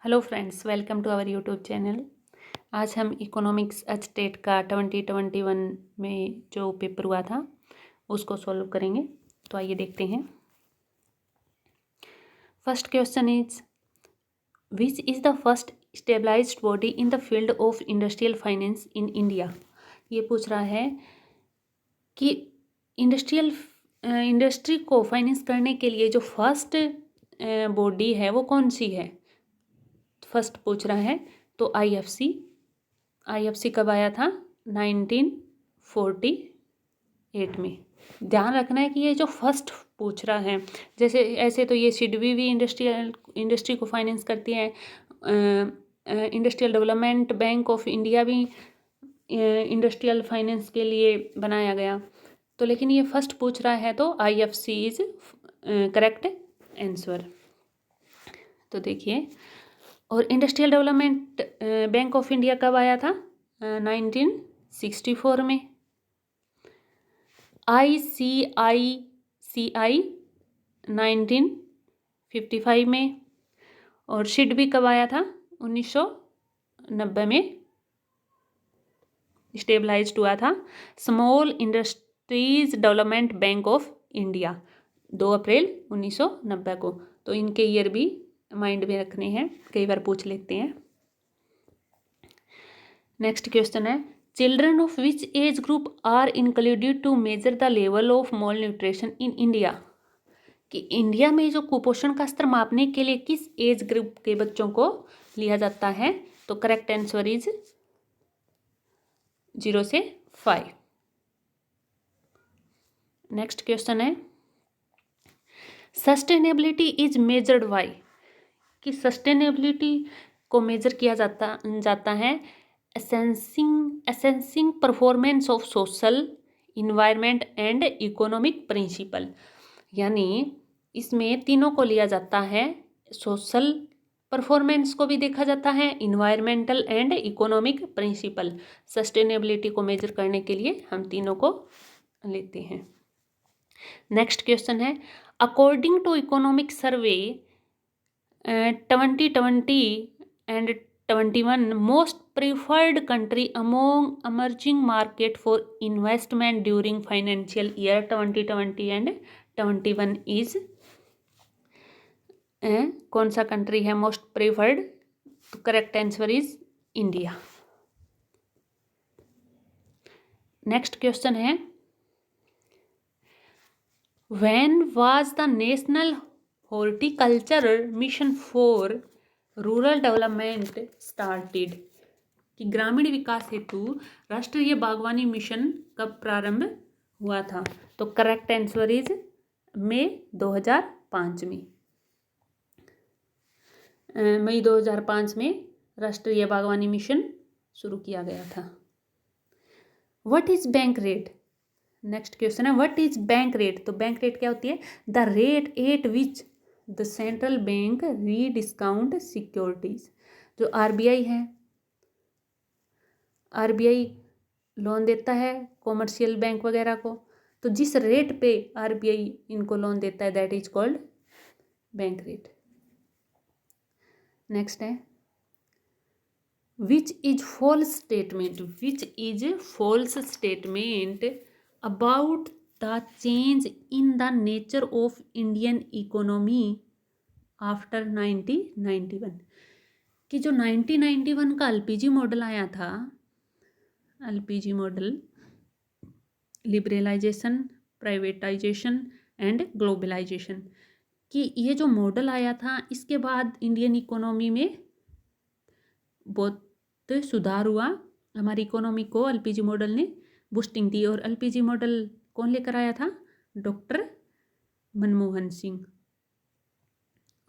Hello friends, welcome to our YouTube channel. आज हम economics state का 2021 में जो पेपर हुआ था उसको सॉल्व करेंगे। तो आइए देखते हैं। First question is which is the first stabilized body in the field of industrial finance in India. ये पूछ रहा है कि इंडस्ट्री को फाइनेंस करने के लिए जो फर्स्ट बॉडी है वो कौन सी है। फर्स्ट पूछ रहा है तो आईएफसी कब आया था? 1948 में। ध्यान रखना है कि ये जो फर्स्ट पूछ रहा है, जैसे ऐसे तो ये सिडबी भी इंडस्ट्री को फाइनेंस करती है, industrial development bank of India भी इंडस्ट्रियल फाइनेंस के लिए बनाया गया। तो लेकिन ये फर्स्ट पूछ रहा है तो आईएफसी इज करेक्ट आंसर। तो देखिए, और industrial development bank of India कब आया था? 1964 में। ICICI 1955 में। और सिडबी कब आया था? 1990 में स्टेबलाइज्ड हुआ था। Small industries development bank of India 2 अप्रैल 1990 को। तो इनके ईयर भी माइंड में रखने हैं, कई बार पूछ लेते हैं। नेक्स्ट क्वेश्चन है children of which age group are included to measure the level of malnutrition in India. कि इंडिया में जो कुपोषण का स्तर मापने के लिए किस एज ग्रुप के बच्चों को लिया जाता है? तो करेक्ट आंसर इज 0 से 5। नेक्स्ट क्वेश्चन है सस्टेनेबिलिटी इज मेजर्ड बाय। कि सस्टेनेबिलिटी को मेजर किया जाता है assessing performance of social, environment and economic principle. यानी इसमें तीनों को लिया जाता है। सोशल परफॉर्मेंस को भी देखा जाता है, environmental and economic principle. Sustainability को मेजर करने के लिए हम तीनों को लेते हैं। नेक्स्ट क्वेश्चन है according to economic survey 2020 and 21 most preferred country among emerging market for investment during financial year 2020 and 21 is कौन सा कंट्री है मोस्ट प्रिफर्ड? तो correct answer is India. Next question है when was the national horticulture mission for rural development started. कि ग्रामीण विकास हेतु राष्ट्रीय बागवानी मिशन कब प्रारंभ हुआ था? तो करेक्ट आंसर इज मई 2005 में। मई 2005 में राष्ट्रीय बागवानी मिशन शुरू किया गया था। What is bank rate? Next question है व्हाट इज बैंक रेट। तो बैंक रेट क्या होती है? The rate at which the central bank rediscount securities. जो आरबीआई है, आरबीआई लोन देता है कॉमर्शियल बैंक वगैरह को, तो जिस रेट पे आरबीआई इनको लोन देता है that is called bank rate. Next है which is false statement about the change in the nature of Indian economy after 1991। कि जो 1991 का एलपीजी मॉडल आया था, LPG model liberalisation, privatisation and globalisation, कि ये जो मॉडल आया था इसके बाद इंडियन इकोनॉमी में बहुत सुधार हुआ। हमारी इकोनॉमी को एलपीजी मॉडल ने बूस्टिंग दी। और एलपीजी मॉडल कौन लेकर आया था? डॉक्टर मनमोहन सिंह।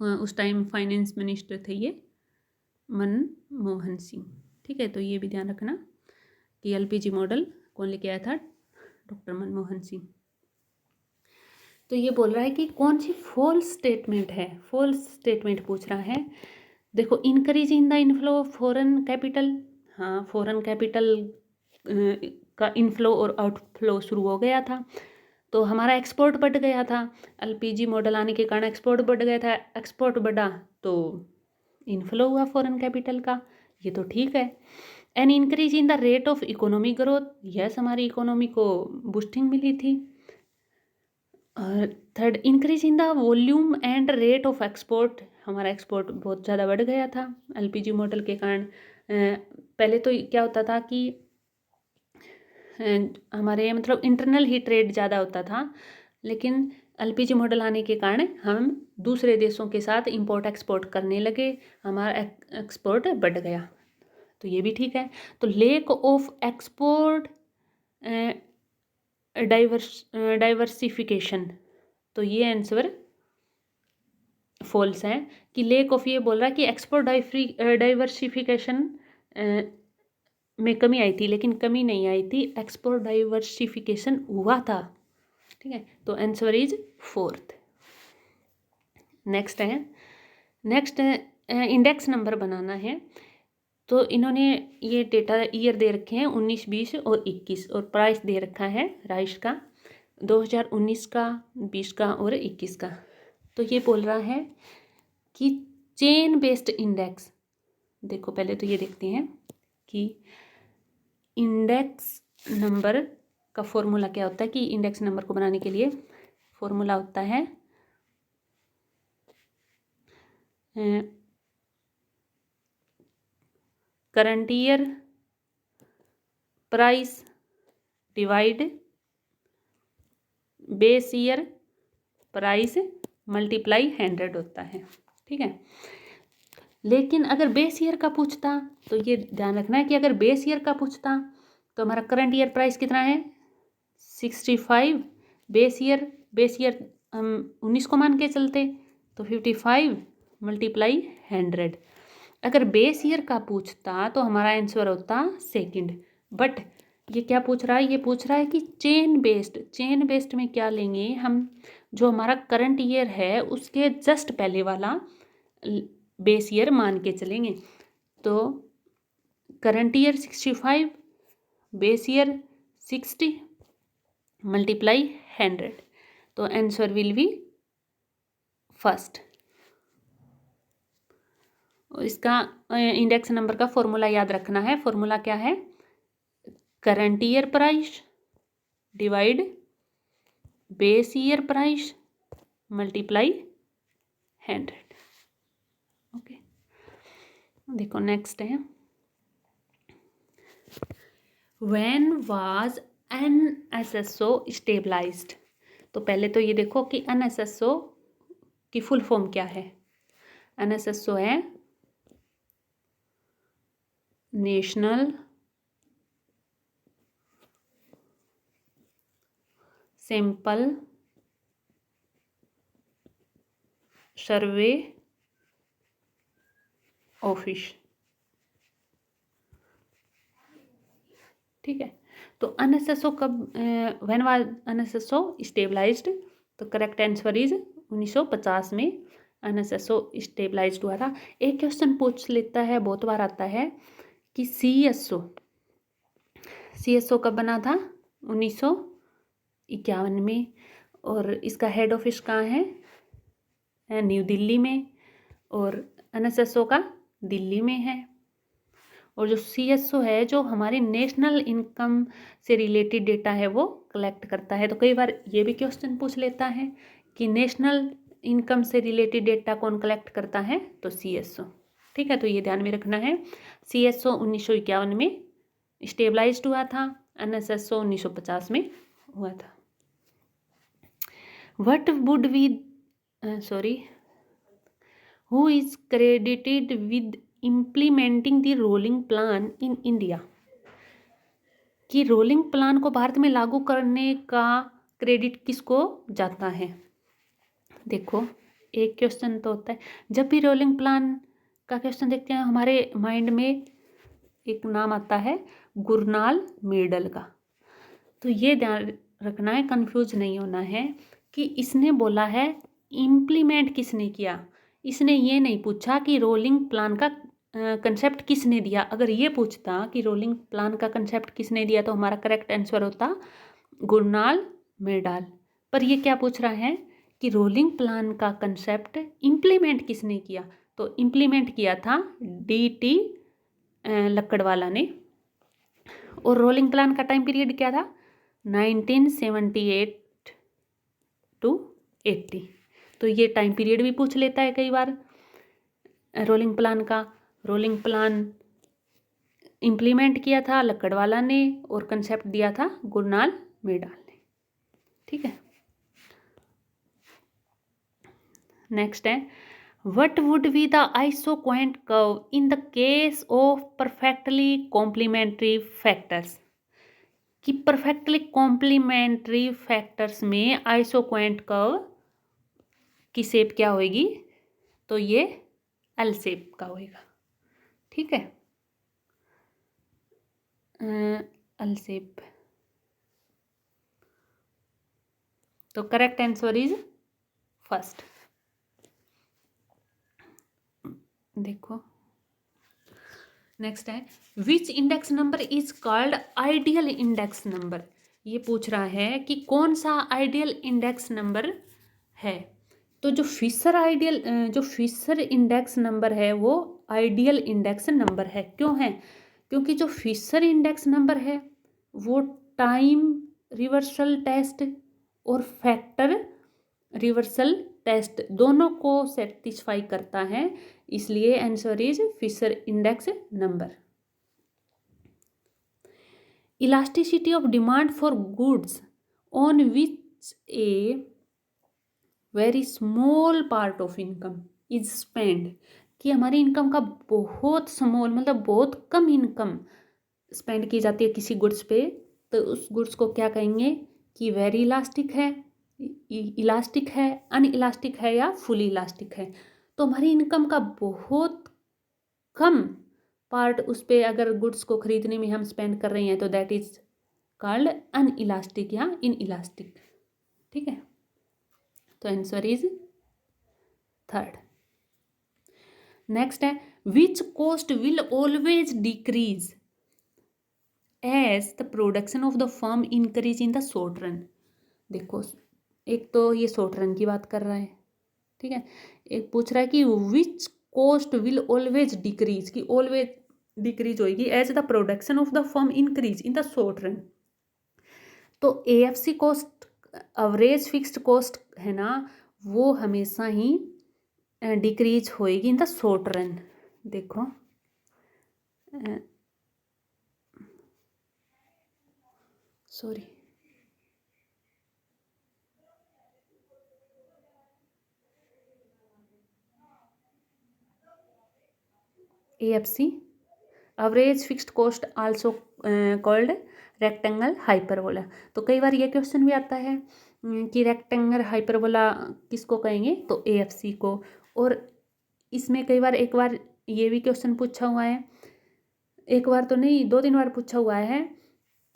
उस टाइम फाइनेंस मिनिस्टर थे ये मनमोहन सिंह। ठीक है, तो ये भी ध्यान रखना कि एलपीजी मॉडल कौन लेके आया था? डॉक्टर मनमोहन सिंह। तो ये बोल रहा है कि कौन सी फॉल्स स्टेटमेंट है। फॉल्स स्टेटमेंट पूछ रहा है। देखो, increase in the inflow of foreign capital. हाँ, फॉरेन कैपिटल का इनफ्लो और आउटफ्लो शुरू हो गया था, तो हमारा एक्सपोर्ट बढ़ गया था। एलपीजी मॉडल आने के कारण एक्सपोर्ट बढ़ गया था। एक्सपोर्ट बढ़ा तो इनफ्लो हुआ फॉरेन कैपिटल का, ये तो ठीक है। An increase in the rate of economic growth, yes हमारी इकोनॉमी को बूस्टिंग मिली थी। और third, increase in the volume and rate of export, हमारा एक्सपोर्ट बहुत ज़्यादा बढ़ गया था एलपीजी मॉडल के कारण। पहले तो क्या होता था कि हमारे मतलब इंटरनल ही ट्रेड ज़्यादा होता था, लेकिन एलपीजी मॉडल आने के कारण हम दूसरे देशों के साथ इंपोर्ट एक्सपोर्ट करने लगे, हमारा एक्सपोर्ट बढ़ गया, तो ये भी ठीक है। तो लेक ऑफ एक्सपोर्ट डाइवर्सिफिकेशन, तो ये आंसर फॉल्स है कि लेक ऑफ, ये बोल रहा है कि एक्सपोर्ट डाइवर्सिफिकेशन में कमी आई थी, लेकिन कमी नहीं आई थी, एक्सपोर्ट डाइवर्सिफिकेशन हुआ था, ठीक है। तो answer is fourth. Next index number बनाना है। तो इन्होंने ये डेटा ईयर दे रखे हैं 19, 20 और 21, और प्राइस दे रखा है राइस का 2019 का, 20 का और 21 का। तो ये बोल रहा है कि चेन बेस्ड इंडेक्स, देखो पहले तो ये देखते हैं कि इंडेक्स नंबर का फॉर्मूला क्या होता है। कि इंडेक्स नंबर को बनाने के लिए फॉर्मूला होता है current year price divide base year price multiply 100 होता है, ठीक है। लेकिन अगर बेस ईयर का पूछता, तो ये ध्यान रखना है कि अगर बेस ईयर का पूछता तो हमारा करंट ईयर प्राइस कितना है 65, बेस ईयर हम 19 को मान के चलते तो 55 मल्टीप्लाई 100। अगर बेस ईयर का पूछता तो हमारा आंसर होता सेकंड, बट ये क्या पूछ रहा है, ये पूछ रहा है कि चेन बेस्ड में क्या लेंगे हम, जो हमारा करंट ईयर है उसके जस्ट पहले वाला बेस ईयर मान के चलेंगे। तो current year 65, base year 60 multiply 100, तो आंसर विल बी फर्स्ट। इसका इंडेक्स नंबर का फॉर्मूला याद रखना है। फॉर्मूला क्या है, current year price divide base year price multiply 100। Okay, देखो नेक्स्ट है, व्हेन वाज एनएसएसओ स्टेबलाइज्ड। तो पहले तो ये देखो कि एनएसएसओ की फुल फॉर्म क्या है। एनएसएसओ है नेशनल सैंपल सर्वे ऑफिस, ठीक है। तो एनएसएसओ कब, व्हेन वाज एनएसएसओ स्टेबलाइज्ड, तो करेक्ट आंसर इज 1950 में एनएसएसओ स्टेबलाइज्ड हुआ था। एक क्वेश्चन पूछ लेता है, बहुत बार आता है कि सीएसओ कब बना था 1951 में, और इसका हेड ऑफिस कहाँ है न्यू दिल्ली में, और एनएसएसओ का दिल्ली में है। और जो सीएसओ है जो हमारे नेशनल इनकम से रिलेटेड डेटा है वो कलेक्ट करता है। तो कई बार ये भी क्वेश्चन पूछ लेता है कि नेशनल इनकम से रिलेटेड डेटा कौन कलेक्ट करता है, तो सीएसओ, ठीक है। तो ये ध्यान में रखना है, सीएसओ 1951 में स्टेबलाइज्ड हुआ था, एनएसएसओ 1950 में हुआ था। What would we who is credited with implementing the rolling plan in India. कि रोलिंग प्लान को भारत में लागू करने का क्रेडिट किसको जाता है। देखो एक क्वेश्चन तो होता है, जब भी रोलिंग प्लान का क्वेश्चन देखते हैं हमारे माइंड में एक नाम आता है गुरनाल मेडल का। तो ये ध्यान रखना है, कंफ्यूज नहीं होना है कि इसने बोला है इम्प्लीमेंट किसने किया, इसने ये नहीं पूछा कि रोलिंग प्लान का कंसेप्ट किसने दिया। अगर ये पूछता कि रोलिंग प्लान का कंसेप्ट किसने दिया तो हमारा करेक्ट आंसर होता गुरनाल मेडाल। पर ये क्या पूछ रहा है कि रोलिंग प्लान का कंसेप्ट इम्प्लीमेंट किसने किया, तो इम्प्लीमेंट किया था DT लक्कड़वाला ने। और रोलिंग प्लान का टाइम पीरियड क्या था? 1978 to 80। तो ये टाइम पीरियड भी पूछ लेता है कई बार रोलिंग प्लान का। रोलिंग प्लान इम्प्लीमेंट किया था लक्कड़वाला ने और कंसेप्ट दिया था गुरनाल मेडाल ने। ठीक है, नेक्स्ट है what would be the isoquant curve in the case of perfectly complementary factors. कि परफेक्टली कॉम्प्लीमेंट्री फैक्टर्स में आइसोक्वांट कर्व की शेप क्या होगी? तो ये एल शेप का होएगा। ठीक है, एल शेप। तो करेक्ट आंसर इज फर्स्ट। देखो नेक्स्ट है which index number is called ideal index number. ये पूछ रहा है कि कौन सा आइडियल इंडेक्स नंबर है। तो जो फिशर इंडेक्स नंबर है वो आइडियल इंडेक्स नंबर है। क्यों है? क्योंकि जो फिशर इंडेक्स नंबर है वो टाइम रिवर्सल टेस्ट और फैक्टर रिवर्सल टेस्ट दोनों को सेटिस्फाई करता है, इसलिए answer is Fisher index number. Elasticity of demand for goods on which a very small part of income is spend. कि हमारी इनकम का बहुत स्मॉल मतलब बहुत कम इनकम स्पेंड की जाती है किसी गुड्स पे, तो उस गुड्स को क्या कहेंगे कि वेरी इलास्टिक है, इलास्टिक है, अनइलास्टिक है या फुली इलास्टिक है। तो हमारी इनकम का बहुत कम पार्ट उस पर अगर गुड्स को खरीदने में हम स्पेंड कर रहे हैं तो दैट इज कॉल्ड अनइलास्टिक या इन इलास्टिक। ठीक है, तो आंसर इज थर्ड। नेक्स्ट है which cost will always decrease as the production of the firm increase in the short run. देखो एक तो ये शॉर्ट रन की बात कर रहा है। ठीक है, एक पूछ रहा है कि which cost will always decrease, कि ऑलवेज डिक्रीज होगी as the production of the firm increase in the short run. तो AFC cost average fixed cost है ना, वो हमेशा ही डिक्रीज होएगी इन द शॉर्ट रन। देखो sorry AFC average fixed cost also called rectangle hyperbola. तो कई बार ये क्वेश्चन भी आता है कि रेक्टेंगल हाइपरबोला किसको कहेंगे? तो AFC को। और इसमें कई बार एक बार ये भी क्वेश्चन पूछा हुआ है, एक बार तो नहीं 2-3 बार पूछा हुआ है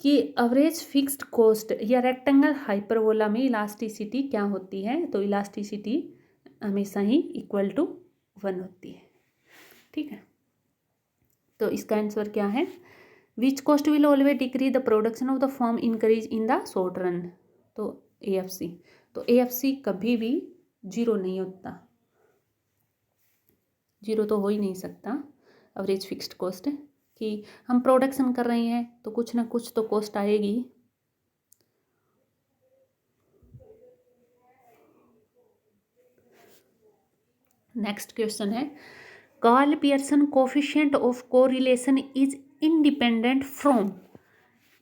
कि एवरेज फिक्स्ड कॉस्ट या रेक्टेंगल हाइपरबोला में इलास्टिसिटी क्या होती है? तो इलास्टिसिटी हमेशा ही इक्वल टू 1 होती है। ठीक है, तो इसका आंसर क्या है? Which cost will always decrease the production of the firm increase in the short run. तो AFC। तो AFC कभी भी जीरो नहीं होता, जीरो तो हो ही नहीं सकता एवरेज फिक्स्ड कॉस्ट। कि हम प्रोडक्शन कर रहे हैं तो कुछ ना कुछ तो कॉस्ट आएगी। नेक्स्ट क्वेश्चन है Karl Pearson coefficient of correlation is independent from.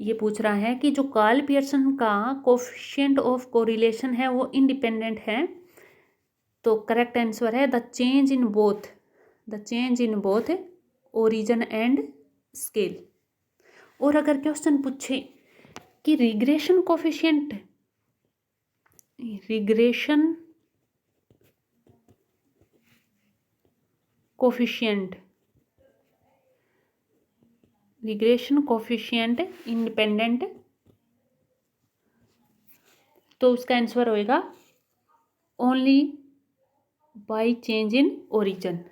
ये पूछ रहा है कि जो कार्ल पियर्सन का कोफिशिएंट ऑफ कोरिलेशन है वो इंडिपेंडेंट है। तो करेक्ट आंसर है the change in both origin and scale. और अगर क्वेश्चन पूछे कि रिग्रेशन कोफिशिएंट इंडिपेंडेंट, तो उसका आंसर होएगा only by change in origin.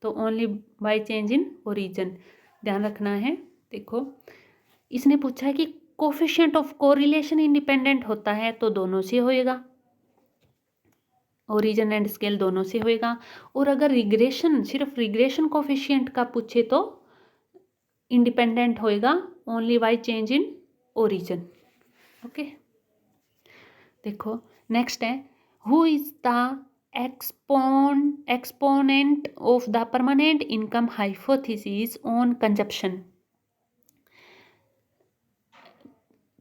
तो only by change in origin ध्यान रखना है। देखो इसने पूछा है कि कोफिशिएंट ऑफ कोरिलेशन इंडिपेंडेंट होता है तो दोनों से होएगा, ओरिजिन एंड स्केल दोनों से होएगा। और अगर रिग्रेशन, सिर्फ रिग्रेशन कोफिशिएंट का पूछे तो इंडिपेंडेंट होएगा only by change in origin. Okay, देखो नेक्स्ट है, who is the exponent of the permanent income hypothesis on consumption.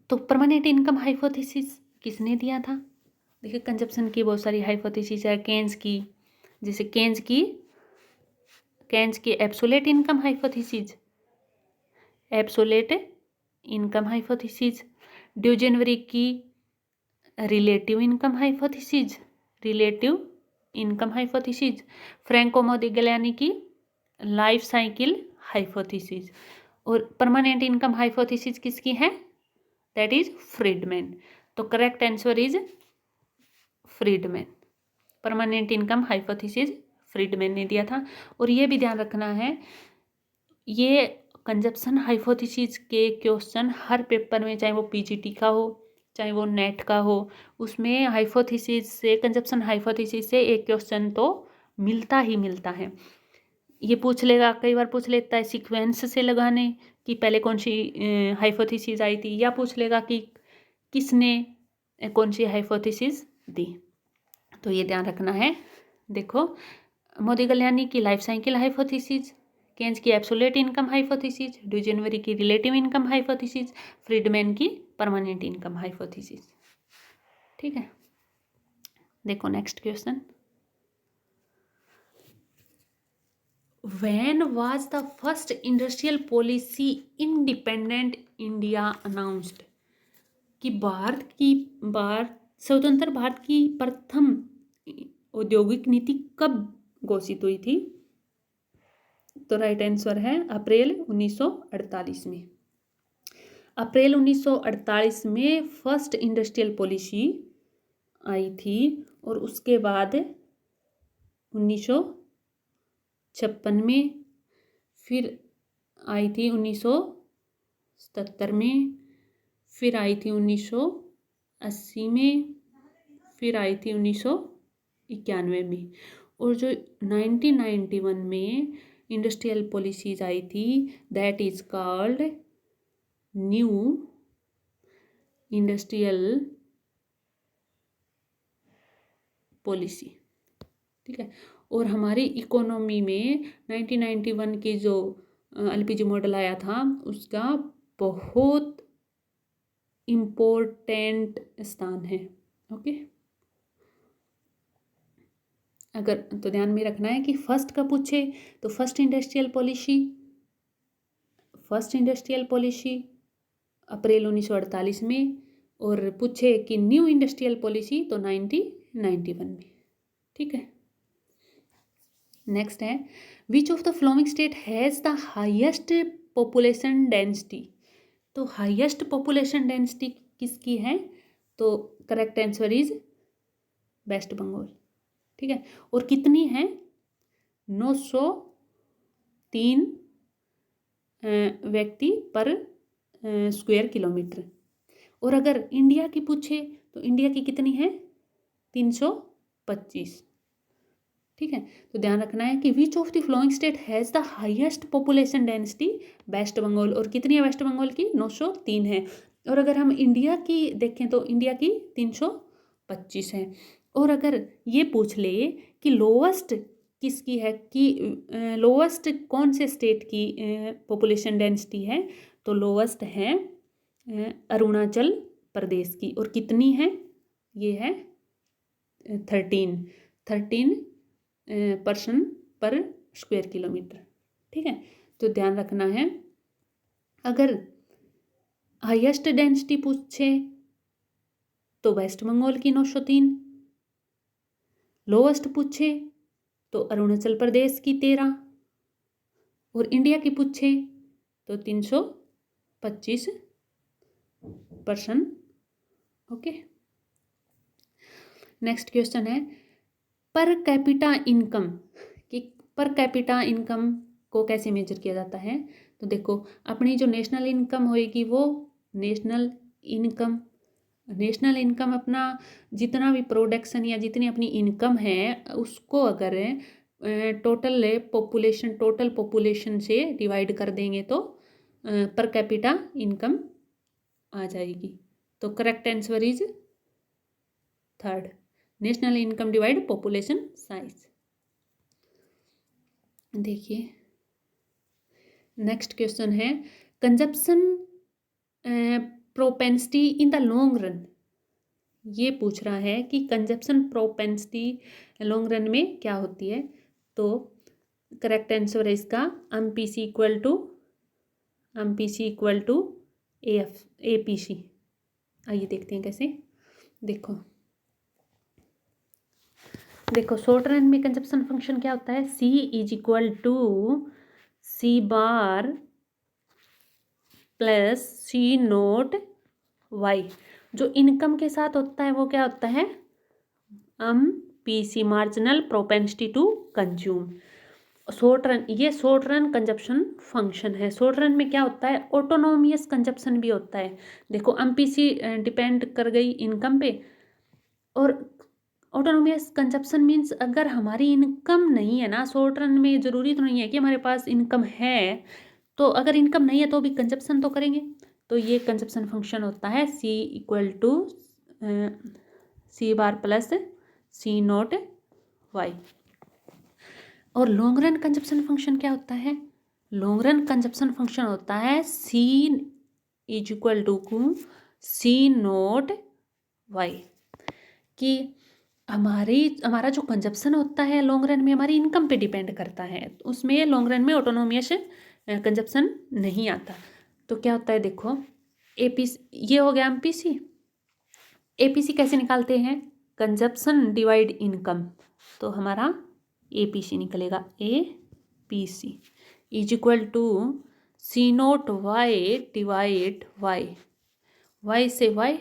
तो परमानेंट इनकम हाइपोथेसिस किसने दिया था? देखिए कंजप्शन की बहुत सारी हाइपोथेसिस है, केन्स की, जैसे केन्स की absolute income hypothesis, absolute income hypothesis, Duesenberry की relative income hypothesis, relative income hypothesis, Franco Modigliani की लाइफ साइकिल हाइपोथेसिस। और परमानेंट इनकम हाइपोथेसिस किसकी है? That is Friedman. तो correct answer is Friedman. Permanent income hypothesis Friedman ने दिया था। और ये भी ध्यान रखना है, ये कंजप्शन हाइपोथेसिस के क्वेश्चन हर पेपर में, चाहे वो पीजीटी का हो चाहे वो नेट का हो, उसमें हाइपोथेसिस से, कंजप्शन हाइपोथेसिस से एक क्वेश्चन तो मिलता ही मिलता है। ये पूछ लेगा, कई बार पूछ लेता है सीक्वेंस से लगाने कि पहले कौन सी हाइपोथेसिस आई थी, या पूछ लेगा कि किसने कौन सी हाइपोथेसिस दी। तो ये ध्यान रखना है। देखो मोदिग्लियानी की लाइफ साइकिल हाइपोथेसिस, केन्स की एब्सोल्यूट इनकम हाइपोथेसिस, ड्यूजेनवरी की रिलेटिव इनकम हाइपोथेसिस, फ्रीडमैन की परमानेंट इनकम हाइपोथेसिस। ठीक है, देखो next question, when was the first industrial policy independent India announced? कि स्वतंत्र भारत की प्रथम औद्योगिक नीति कब घोषित हुई थी? तो राइट आंसर है अप्रैल 1948 में। अप्रैल 1948 में फर्स्ट इंडस्ट्रियल पॉलिसी आई थी, और उसके बाद 1956 में, फिर आई थी 1977 में, फिर आई थी 1980 में, फिर आई थी 1991 में। और जो 1991 में इंडस्ट्रियल पॉलिसीज आई थी, that is called new industrial policy. ठीक है, और हमारी इकोनॉमी में 1991 के जो एलपीजी मॉडल आया था, उसका बहुत इम्पोर्टेंट स्थान है। ओके, अगर तो ध्यान में रखना है कि फर्स्ट का पूछे तो फर्स्ट इंडस्ट्रियल पॉलिसी अप्रैल 1948 में, और पूछे कि न्यू इंडस्ट्रियल पॉलिसी तो 1991 में। ठीक है, नेक्स्ट है, which of the following state has the highest population density? तो हाईएस्ट पॉपुलेशन डेंसिटी किसकी है? तो correct answer is West Bengal. ठीक है, और कितनी है? 903 व्यक्ति पर स्क्वायर किलोमीटर। और अगर इंडिया की पूछे तो इंडिया की कितनी है? 325। ठीक है, तो ध्यान रखना है कि which of the following state has the highest population density? West Bengal. और कितनी है वेस्ट बंगाल की? 903 है। और अगर हम इंडिया की देखें तो इंडिया की 325 है। और अगर ये पूछ ले कि लोवेस्ट किसकी है, कि लोवेस्ट कौन से स्टेट की पॉपुलेशन डेंसिटी है, तो लोवेस्ट है अरुणाचल प्रदेश की। और कितनी है? ये है 13 पर्सन पर स्क्वायर किलोमीटर। ठीक है, तो ध्यान रखना है, अगर हाईएस्ट डेंसिटी पूछे तो वेस्ट बंगाल की 903, लोवेस्ट पूछे तो अरुणाचल प्रदेश की 13, और इंडिया की पूछे तो 325 पर्सन। ओके, नेक्स्ट क्वेश्चन है, पर कैपिटा इनकम, कि पर कैपिटा इनकम को कैसे मेजर किया जाता है? तो देखो, अपनी जो नेशनल इनकम होएगी वो नेशनल इनकम नेशनल इनकम अपना जितना भी प्रोडक्शन या जितनी अपनी इनकम है उसको अगर टोटल पॉपुलेशन से डिवाइड कर देंगे तो पर कैपिटा इनकम आ जाएगी। तो correct answer is third, national income divide population size. देखिए नेक्स्ट क्वेश्चन है consumption propensity in the long run. ये पूछ रहा है कि कंजप्शन प्रोपेंसिटी लॉन्ग रन में क्या होती है। तो करेक्ट आंसर है इसका एमपीसी इक्वल टू एपीसी। आइए देखते हैं कैसे। देखो शॉर्ट रन में कंजप्शन फंक्शन क्या होता है, C is equal to C bar plus C note Y. जो इनकम के साथ होता है वो क्या होता है, PC marginal propensity to consume. Short run, ये शॉर्ट रन कंजप्शन फंक्शन है। शॉर्ट रन में क्या होता है, ऑटोनोमियस कंजप्शन भी होता है। देखो एमपीसी डिपेंड कर गई इनकम पे, और ऑटोनोमियस कंजप्शन मीन्स अगर हमारी इनकम नहीं है ना, शॉर्ट रन में ज़रूरी तो नहीं है कि हमारे पास इनकम है, तो अगर इनकम नहीं है तो भी कंजप्शन तो करेंगे। तो ये कंजप्शन फंक्शन होता है C equal to C bar plus C note Y. और लॉन्ग रन कंजप्शन फंक्शन क्या होता है, लॉन्ग रन कंजप्शन फंक्शन होता है C is equal to C note Y. कि हमारा जो कंजप्शन होता है लॉन्ग रन में हमारी इनकम पे डिपेंड करता है, उसमें लॉन्ग रन में ऑटोनोमियस कंजप्शन नहीं आता। तो क्या होता है, देखो एपीसी, ये हो गया एमपीसी। एपीसी कैसे निकालते हैं, कंजप्शन डिवाइड इनकम, तो हमारा एपीसी निकलेगा, APC is equal to C note Y divide Y. Y से वाई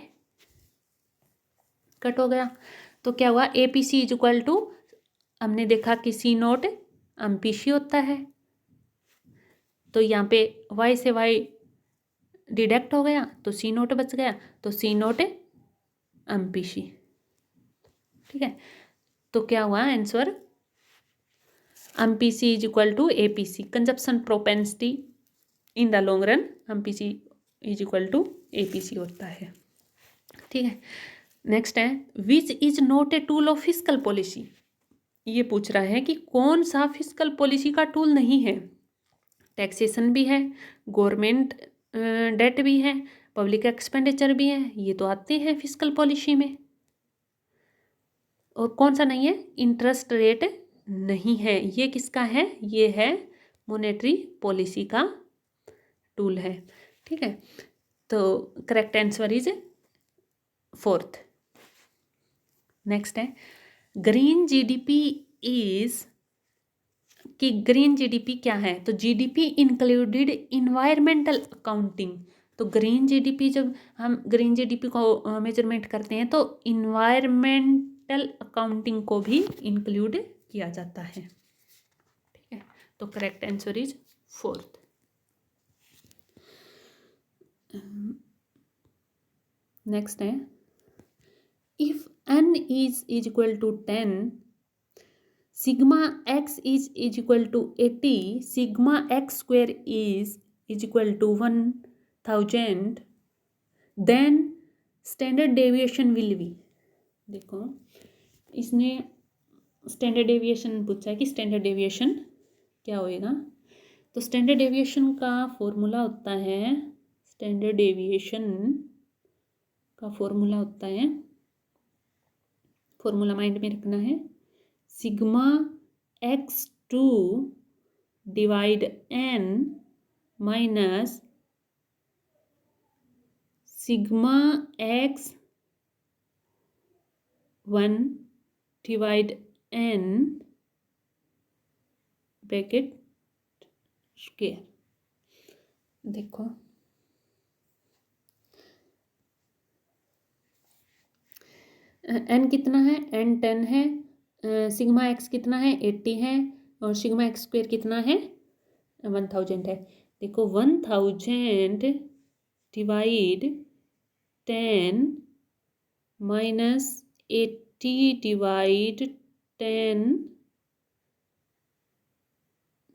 कट हो गया, तो क्या हुआ, एपीसी इज इक्वल टू, हमने देखा कि सी नोट एमपीसी होता है, तो यहाँ पे वाई से वाई डिडक्ट हो गया तो सी नोट बच गया, तो सी नोट एमपीसी। ठीक है, तो क्या हुआ answer, MPC is equal to APC, consumption propensity in the long run MPC is equal to APC होता है। ठीक है, नेक्स्ट है which is not a tool of fiscal policy. ये पूछ रहा है कि कौन सा फिस्कल पॉलिसी का टूल नहीं है। टैक्सेशन भी है, गवर्नमेंट डेट भी है, पब्लिक एक्सपेंडिचर भी है, ये तो आते हैं फिस्कल पॉलिसी में। और कौन सा नहीं है, इंटरेस्ट रेट नहीं है। ये किसका है, ये है मॉनेटरी पॉलिसी का टूल है। ठीक है, तो correct answer is fourth. Next है ग्रीन जीडीपी इज, कि ग्रीन जीडीपी क्या है, तो जीडीपी इंक्लूडेड इन्वायरमेंटल अकाउंटिंग। तो ग्रीन जीडीपी, जब हम ग्रीन जीडीपी को मेजरमेंट करते हैं तो इन्वायरमेंटल अकाउंटिंग को भी इंक्लूड किया जाता है। ठीक है, तो correct answer is fourth. Next है if n is equal to 10, sigma x is equal to 80, sigma x square is equal to 1000, then standard deviation will be. देखो इसने स्टैंडर्ड डेविएशन पूछा है कि स्टैंडर्ड डेविएशन क्या होएगा। तो स्टैंडर्ड डेविएशन का फॉर्मूला होता है, स्टैंडर्ड डेविएशन का फॉर्मूला होता है, फॉर्मूला माइंड में रखना है, sigma x2 divide n minus sigma x1 divide n bracket square. देखो n कितना है, n 10 है, सिग्मा x कितना है 80 है, और सिग्मा x स्क्वायर कितना है 1000 है। देखो 1000 डिवाइड 10 -80 डिवाइड 10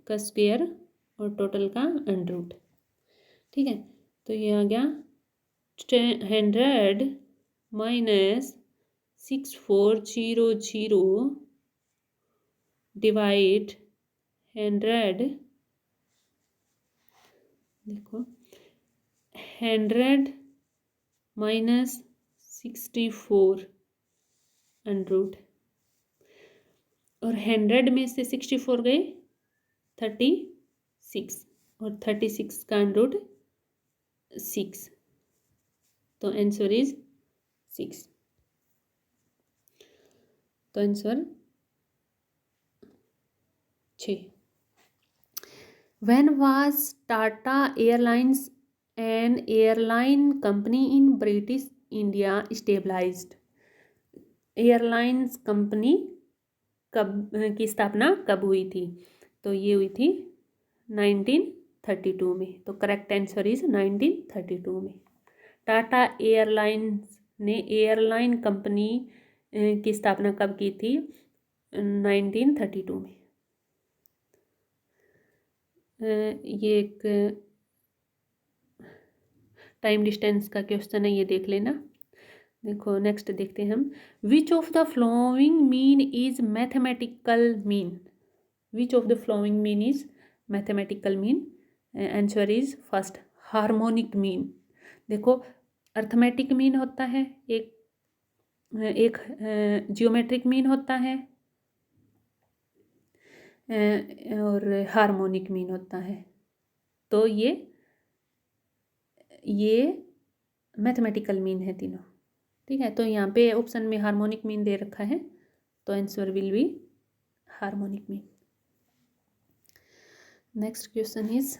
का स्क्वायर और टोटल का अंडर रूट। ठीक है, तो ये आ गया 100 माइनस 6400 डिवाइड 100। देखो 100 माइनस 64 अंडर रूट, और 100 में से 64 गए 36, और 36 का अंडर रूट 6, तो आंसर इज 6। तो answer 6। When was Tata Airlines an airline company in British India established? Airlines company कब की स्थापना कब हुई थी? तो ये हुई थी 1932 में। तो करेक्ट आंसर इज 1932 में। टाटा एयरलाइंस ने एयरलाइन कंपनी की स्थापना कब की थी? 1932 में। ये एक टाइम डिस्टेंस का क्वेश्चन है, ये देख लेना। देखो नेक्स्ट देखते हैं हम। विच of the flowing mean is mathematical mean? Which of the flowing mean is mathematical mean? Answer is first harmonic mean. देखो अर्थमेटिक मीन होता है, एक जियोमेट्रिक मीन होता है, और हार्मोनिक मीन होता है। तो ये मैथमेटिकल मीन है तीनों। ठीक है, तो यहाँ पे ऑप्शन में हार्मोनिक मीन दे रखा है, तो answer will B harmonic mean. Next question is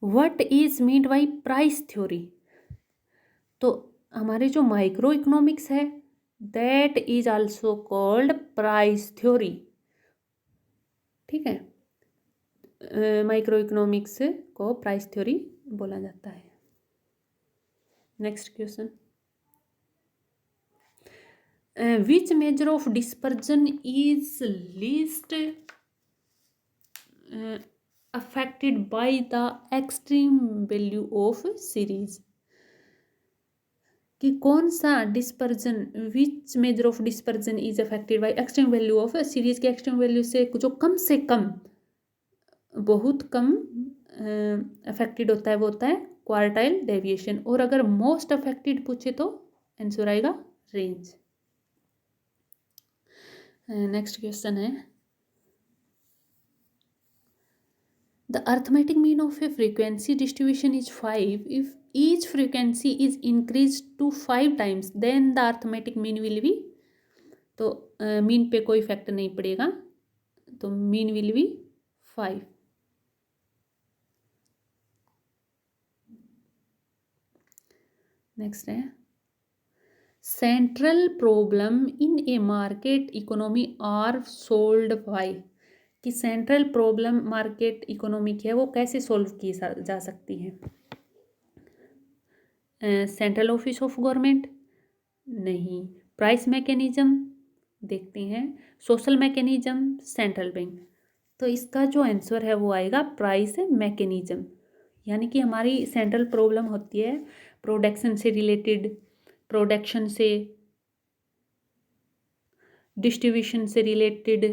what is meant by price theory? तो हमारे जो माइक्रो इकोनॉमिक्स है that is also called price theory. ठीक है, माइक्रो इकोनॉमिक्स को प्राइस थ्योरी बोला जाता है। Next question, which measure of dispersion is least affected by the extreme value of series? कि कौन सा dispersion, which measure of dispersion is affected by extreme value of series के extreme value से जो कम से कम, बहुत कम अफेक्टेड होता है, वो होता है क्वार्टाइल डेविएशन। और अगर मोस्ट अफेक्टेड पूछे तो आंसर आएगा रेंज। नेक्स्ट क्वेश्चन है the arithmetic mean of a frequency distribution is 5 if each frequency is increase to 5 times then the arithmetic mean will be. तो मीन पे कोई इफेक्ट नहीं पड़ेगा, तो मीन विल बी 5। नेक्स्ट है central problem in a market economy are solved by. कि central problem market economy की है वो कैसे सोल्व की जा सकती है? सेंट्रल ऑफिस ऑफ गवर्नमेंट नहीं, प्राइस मैकेनिज्म देखते हैं, सोशल मैकेनिज्म, सेंट्रल बैंक। तो इसका जो आंसर है वो आएगा प्राइस मैकेनिज्म। यानी कि हमारी सेंट्रल प्रॉब्लम होती है प्रोडक्शन से रिलेटेड, प्रोडक्शन से, डिस्ट्रीब्यूशन से रिलेटेड,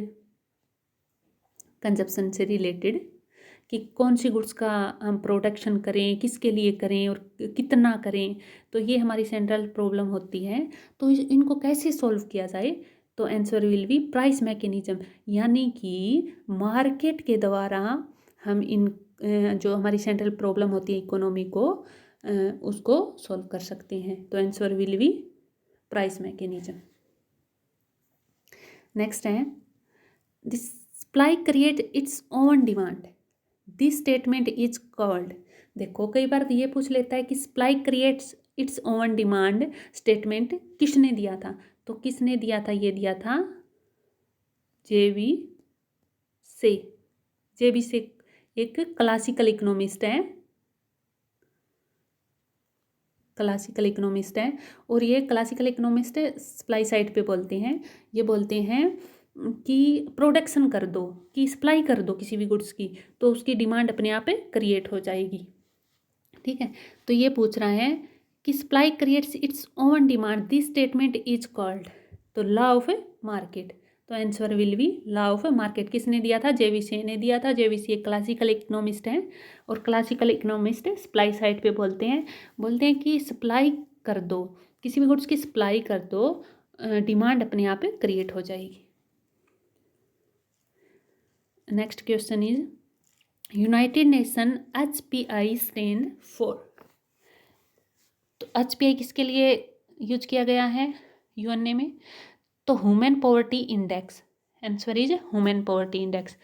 कंजप्शन से रिलेटेड, कि कौन सी गुड्स का हम प्रोडक्शन करें, किसके लिए करें और कितना करें। तो ये हमारी सेंट्रल प्रॉब्लम होती है। तो इनको कैसे सॉल्व किया जाए? तो answer will be price mechanism. यानी कि मार्केट के द्वारा हम इन जो हमारी सेंट्रल प्रॉब्लम होती है इकोनॉमी को, उसको सॉल्व कर सकते हैं। तो answer will be price mechanism. Next है this supply create its own demand, this statement is called. देखो कई बार ये पूछ लेता है कि supply creates its own demand statement किसने दिया था? तो किसने दिया था? ये दिया था जेबी से। जेबी से एक क्लासिकल इकोनॉमिस्ट है। क्लासिकल इकोनॉमिस्ट हैं, और ये क्लासिकल इकोनॉमिस्ट सप्लाई साइड पे बोलते हैं। ये बोलते हैं कि प्रोडक्शन कर दो, कि सप्लाई कर दो किसी भी गुड्स की, तो उसकी डिमांड अपने आप क्रिएट हो जाएगी। ठीक है, तो ये पूछ रहा है कि supply creates its own demand, this statement is called, तो लॉ ऑफ मार्केट। तो answer will be law of market. किसने दिया था? जेवीसी ने दिया था। जेवीसी एक क्लासिकल इकोनॉमिस्ट है, और क्लासिकल इकोनॉमिस्ट सप्लाई साइड पे बोलते हैं कि सप्लाई कर दो, किसी भी गुड्स की सप्लाई कर दो, डिमांड अपने आप क्रिएट हो जाएगी। Next question is United nation HPI stand for. तो HPI किसके लिए यूज किया गया है यूएनए में? तो human poverty index, answer is human poverty index.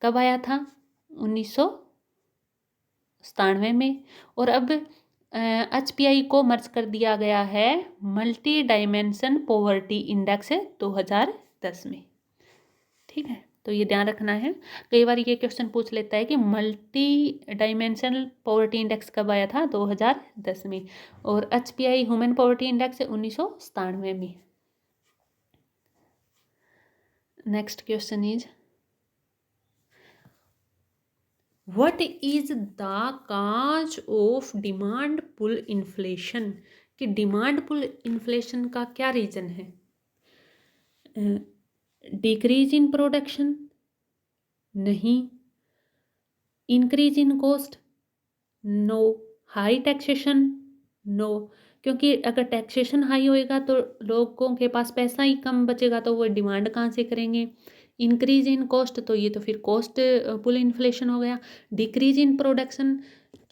कब आया था? 1997 में। और अब HPI को मर्ज कर दिया गया है मल्टी डायमेंशन पॉवर्टी इंडेक्स 2010 में। ठीक है, तो ये ध्यान रखना है। कई बार ये क्वेश्चन पूछ लेता है कि मल्टी डायमेंशनल पॉवर्टी इंडेक्स कब आया था? 2010 में। और HPI ह्यूमन पॉवर्टी इंडेक्स 1997 में। Next question is what is the cause of demand pull inflation? कि डिमांड पुल इन्फ्लेशन का क्या रीजन है? Decrease in production? नहीं। Increase in cost? No. High taxation? No, क्योंकि अगर टैक्सेशन हाई होएगा तो लोगों के पास पैसा ही कम बचेगा, तो वो डिमांड कहाँ से करेंगे? इंक्रीज इन कॉस्ट, तो ये तो फिर कॉस्ट पुल इन्फ्लेशन हो गया। डिक्रीज इन प्रोडक्शन,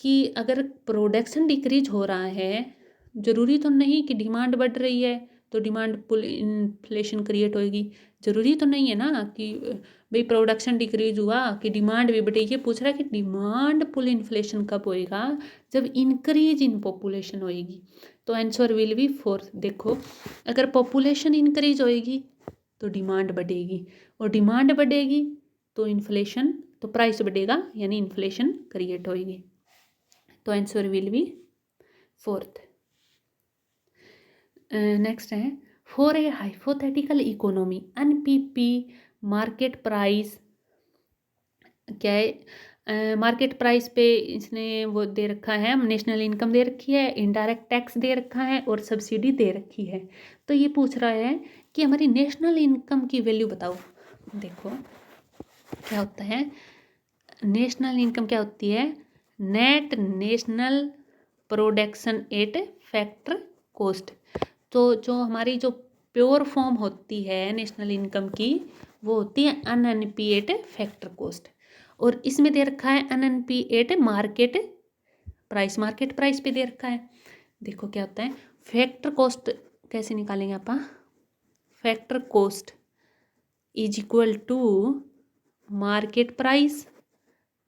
कि अगर प्रोडक्शन डिक्रीज हो रहा है, ज़रूरी तो नहीं कि डिमांड बढ़ रही है तो डिमांड पुल इन्फ्लेशन क्रिएट होएगी। ज़रूरी तो नहीं है ना कि भाई प्रोडक्शन डिक्रीज हुआ कि डिमांड भी बढ़ी। ये पूछ रहा है कि डिमांड पुल इन्फ्लेशन कब होएगा? जब इंक्रीज इन पॉपुलेशन होएगी। तो आंसर विल बी फोर्थ। देखो, अगर पॉपुलेशन इंक्रीज होएगी तो डिमांड बढ़ेगी, और डिमांड बढ़ेगी तो इन्फ्लेशन, तो प्राइस बढ़ेगा, यानी इन्फ्लेशन क्रिएट होएगी। तो answer will be fourth. Next है for a hypothetical economy NPP market price क्या है? मार्केट प्राइस पे इसने वो दे रखा है, नेशनल इनकम दे रखी है, इनडायरेक्ट टैक्स दे रखा है, और सब्सिडी दे रखी है। तो ये पूछ रहा है कि हमारी नेशनल इनकम की वैल्यू बताओ। देखो क्या होता है, नेशनल इनकम क्या होती है? Net national production at factor cost. तो जो हमारी जो प्योर फॉर्म होती है नेशनल इनकम की, वो होती है अनअनपिएट फैक्टर कॉस्ट। और इसमें दे रखा है अनअनपिएट मार्केट प्राइस, मार्केट प्राइस पे दे रखा है। देखो क्या होता है, फैक्टर कॉस्ट कैसे निकालेंगे आप? Factor cost is equal to market price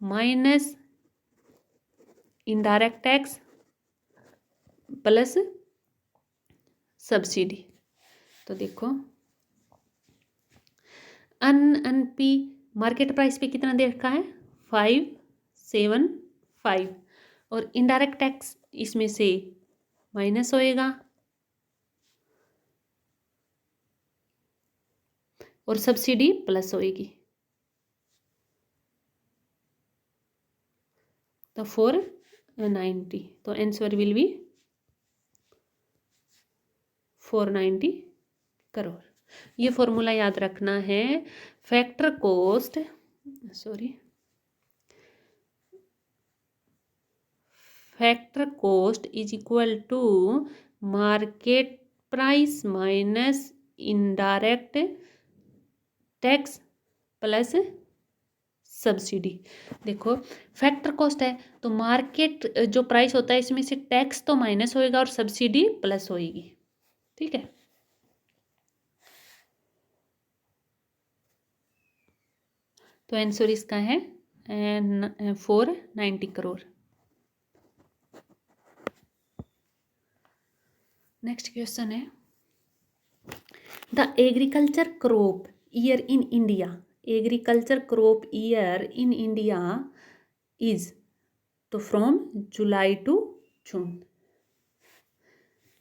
minus indirect tax plus subsidy. तो देखो अनपी मार्केट प्राइस पे कितना दे रखा है? 575, और इनडायरेक्ट टैक्स इसमें से माइनस होएगा, और सब्सिडी प्लस होएगी। तो 490, तो आंसर विल बी 490 करोड़। ये फॉर्मूला याद रखना है, factor cost factor cost is equal to market price minus indirect tax plus subsidy. देखो फैक्टर कॉस्ट है तो मार्केट जो प्राइस होता है इसमें से टैक्स तो माइनस होएगा और सब्सिडी प्लस होएगी। ठीक है, तो आंसर इसका है 490 करोड़। नेक्स्ट क्वेश्चन है the agriculture crop year in India, agriculture crop year in India is, तो from July to June.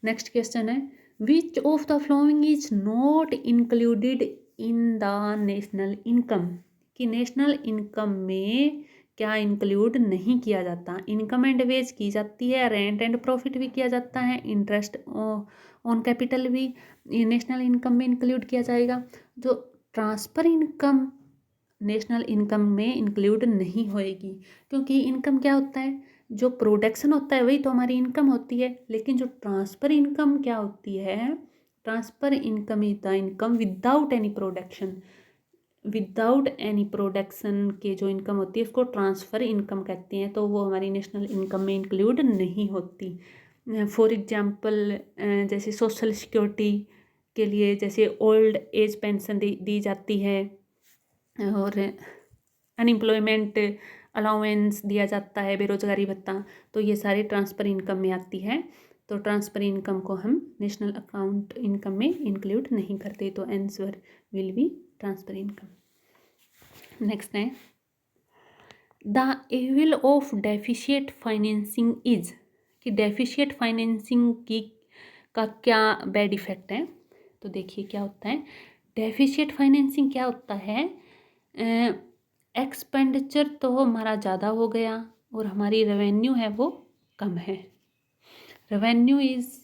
Next question है, which of the following is not included in the national income, कि national income में क्या include नहीं किया जाता। Income and veg की जाती है, रेंट एंड प्रॉफिट भी किया जाता है, इंटरेस्ट ऑन कैपिटल भी नेशनल इनकम में इंक्लूड किया जाएगा। जो ट्रांसफ़र इनकम नेशनल इनकम में इंक्लूड नहीं होएगी, क्योंकि इनकम क्या होता है, जो प्रोडक्शन होता है वही तो हमारी इनकम होती है। लेकिन जो ट्रांसफ़र इनकम क्या होती है, transfer income is the income without any production, without any production के जो इनकम होती है उसको ट्रांसफ़र इनकम कहते हैं, तो वो हमारी नेशनल इनकम में इंक्लूड नहीं होती। फॉर एग्जांपल जैसे सोशल सिक्योरिटी के लिए जैसे ओल्ड एज पेंशन दी जाती है, और अनएम्प्लॉयमेंट अलाउंस दिया जाता है, बेरोजगारी भत्ता, तो ये सारे ट्रांसफ़र इनकम में आती है। तो ट्रांसफ़र इनकम को हम नेशनल अकाउंट इनकम में इंक्लूड नहीं करते, तो answer will be transfer income. Next है, the evil of deficit financing is, कि डेफिशिएट फाइनेंसिंग की का क्या बैड इफेक्ट है। तो देखिए क्या होता है, डेफिशिएट फाइनेंसिंग क्या होता है, एक्सपेंडिचर तो हमारा ज़्यादा हो गया और हमारी रेवेन्यू है वो कम है। Revenue is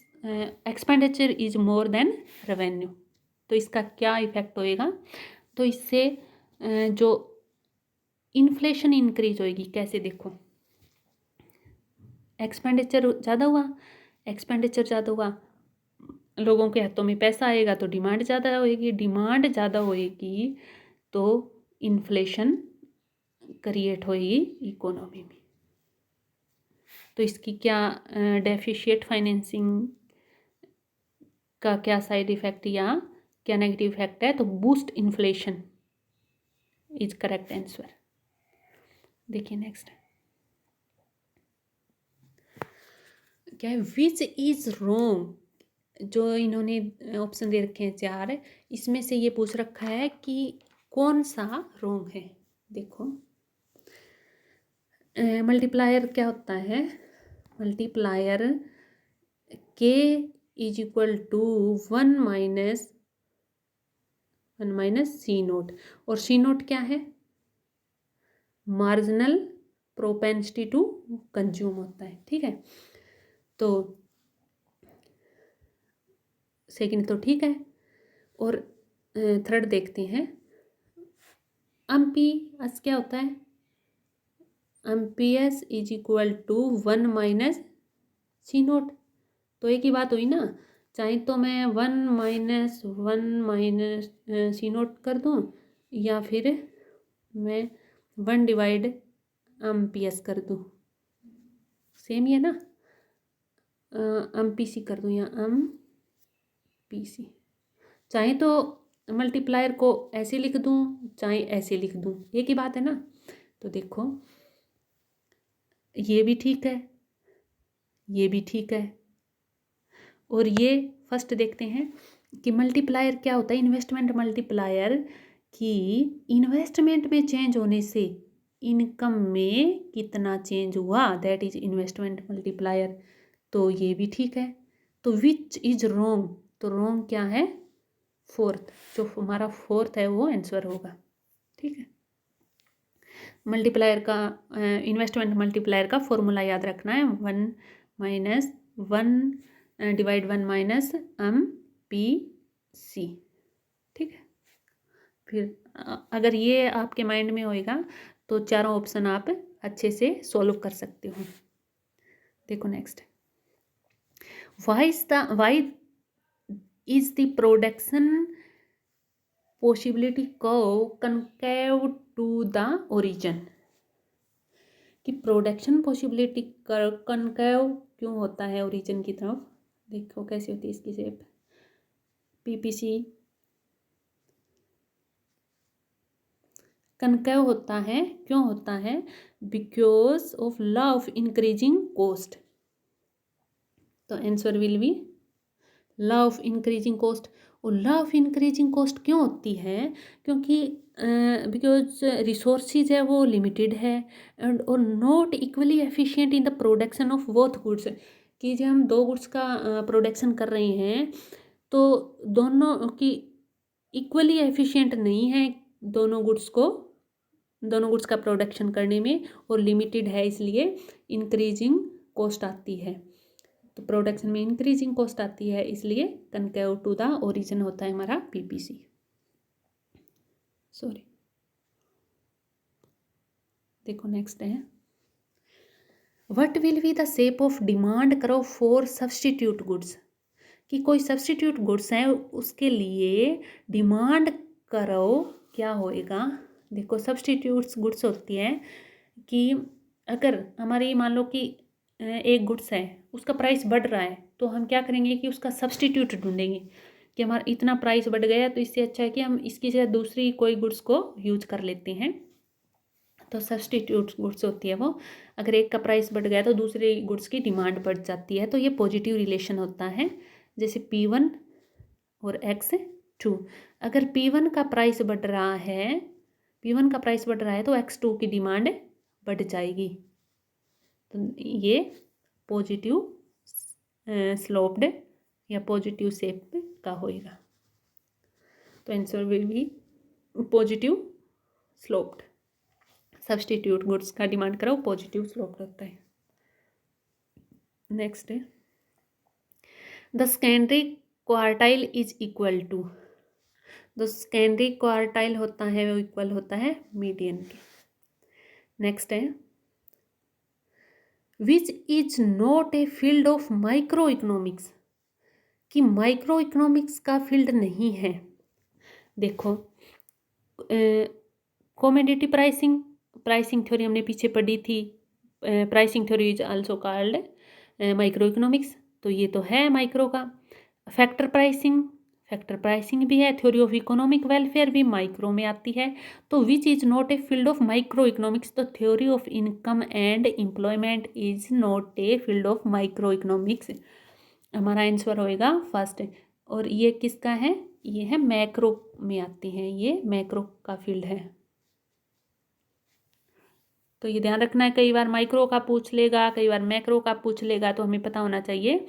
expenditure is more than revenue, तो इसका क्या इफेक्ट होएगा, तो इससे जो इन्फ्लेशन इंक्रीज होएगी। कैसे, देखो एक्सपेंडिचर ज़्यादा हुआ, एक्सपेंडिचर ज़्यादा हुआ, लोगों के हाथों में पैसा आएगा तो डिमांड ज़्यादा होएगी, डिमांड ज़्यादा होएगी तो इन्फ्लेशन क्रिएट होएगी इकोनॉमी में। तो इसकी क्या डेफिशिएट फाइनेंसिंग का क्या साइड इफेक्ट या क्या नेगेटिव इफेक्ट है, तो boost inflation is correct answer. देखिए नेक्स्ट क्या है, विच इज रोंग, जो इन्होंने ऑप्शन दे रखे हैं 4, इसमें से ये पूछ रखा है कि कौन सा रोंग है। देखो मल्टीप्लायर क्या होता है, multiplier K is equal to 1 minus C naught, और सी नोट क्या है, मार्जिनल प्रोपेंसिटी टू कंज्यूम होता है। ठीक है, तो सेकंड तो ठीक है, और थर्ड देखते हैं, एमपीएस क्या होता है, MPS is equal to 1 minus C naught, तो एक ही बात हुई ना, चाहे तो मैं 1 माइनस सी नोट कर दूँ, या फिर मैं 1 डिवाइड एमपीएस कर दूँ, सेम ही है ना, एमपीसी कर दूँ या एमपीसी, चाहे तो मल्टीप्लायर को ऐसे लिख दूँ चाहे ऐसे लिख दूँ, एक ही बात है ना। तो देखो ये भी ठीक है, ये भी ठीक है, और ये फर्स्ट देखते हैं कि मल्टीप्लायर क्या होता है, इन्वेस्टमेंट मल्टीप्लायर, कि इन्वेस्टमेंट में चेंज होने से इनकम में कितना चेंज हुआ, दैट इज इन्वेस्टमेंट मल्टीप्लायर, तो ये भी ठीक है। तो विच इज रोंग, तो रोंग क्या है, फोर्थ, जो हमारा फोर्थ है वो आंसर होगा। ठीक है, मल्टीप्लायर का इन्वेस्टमेंट मल्टीप्लायर का फॉर्मूला याद रखना है, 1 माइनस 1 डिवाइड 1 माइनस एमपीसी। ठीक है, फिर अगर ये आपके माइंड में होएगा तो चारों ऑप्शन आप अच्छे से सॉल्व कर सकते हो। देखो next, why is the production possibility curve concave to the origin, कि प्रोडक्शन पॉसिबिलिटी कर्व कनकेव क्यों होता है ओरिजिन की तरफ। देखो कैसे होती है इसकी शेप, पीपीसी कनकेव होता है, क्यों होता है, because of law of increasing cost, तो answer will be law of increasing cost. और लॉ ऑफ इंक्रीजिंग कॉस्ट क्यों होती है, क्योंकि बिकॉज रिसोर्सेज है वो लिमिटेड है, एंड और not equally efficient in the production of both goods, कि जब हम दो गुड्स का प्रोडक्शन कर रहे हैं तो दोनों की इक्वली एफिशिएंट नहीं है, दोनों गुड्स का प्रोडक्शन करने में, और लिमिटेड है, इसलिए इंक्रीजिंग कॉस्ट आती है। तो प्रोडक्शन में इंक्रीजिंग कॉस्ट आती है, इसलिए कनकेव टू द ओरिजिन होता है हमारा पीपीसी। सॉरी, देखो नेक्स्ट है, what will be the shape of demand curve for substitute goods. कि कोई सब्सटीट्यूट गुड्स हैं उसके लिए डिमांड कर्व क्या होएगा। देखो सब्सटीट्यूट्स गुड्स होती हैं कि अगर हमारी मान लो कि एक गुड्स है, उसका प्राइस बढ़ रहा है, तो हम क्या करेंगे कि उसका सब्सटीट्यूट ढूंढेंगे कि हमारा इतना प्राइस बढ़ गया, तो इससे अच्छा है कि हम इसकी जगह दूसरी कोई गुड्स को यूज कर लेते हैं। तो सब्सटीट्यूट गुड्स होती है वो, अगर एक का प्राइस बढ़ गया तो दूसरे गुड्स की डिमांड बढ़ जाती है, तो ये पॉजिटिव रिलेशन होता है। जैसे P1 और X2, अगर P1 का प्राइस बढ़ रहा है तो X2 की डिमांड बढ़ जाएगी। तो ये पॉजिटिव स्लोप्ड या पॉजिटिव शेप का होएगा। तो answer will be positive sloped. Substitute goods का डिमांड करो पॉजिटिव स्लोप्ड होता है। नेक्स्ट है, the secondary quartile is equal to. The secondary quartile होता है वो इक्वल होता है मीडियन के। नेक्स्ट है, which is not a field of micro economics. कि माइक्रो इकोनॉमिक्स का फील्ड नहीं है। देखो कमोडिटी प्राइसिंग थ्योरी हमने पीछे पढ़ी थी, pricing theory is also called micro economics, तो ये तो है माइक्रो का। फैक्टर प्राइसिंग भी है, थ्योरी ऑफ इकोनॉमिक वेलफेयर भी माइक्रो में आती है। तो which is not a field of micro economics, तो theory of income and employment is not a field of micro economics. हमारा आंसर होएगा फर्स्ट। और ये किसका है, ये है मैक्रो में आती हैं, ये मैक्रो का फील्ड है। तो ये ध्यान रखना है, कई बार माइक्रो का पूछ लेगा, कई बार मैक्रो का पूछ लेगा, तो हमें पता होना चाहिए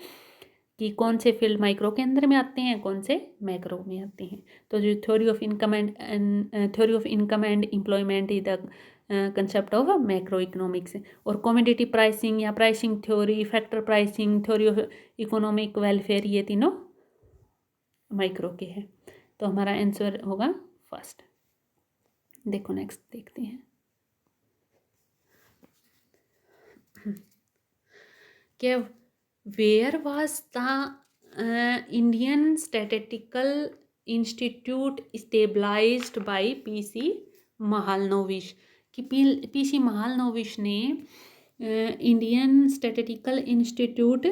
कि कौन से फील्ड माइक्रो के अंदर में आते हैं, कौन से मैक्रो में आते हैं। तो जो theory of income and employment is the concept of macro economics. और कमोडिटी प्राइसिंग या pricing theory, factor pricing, theory of economic welfare, ये तीनों माइक्रो के हैं। तो हमारा आंसर होगा फर्स्ट। देखो नेक्स्ट देखते हैं, क्या where was the Indian Statistical Institute stabilised by PC Mahalanobis. कि पीसी महालनोबिस ने इंडियन स्टैटिस्टिकल इंस्टीट्यूट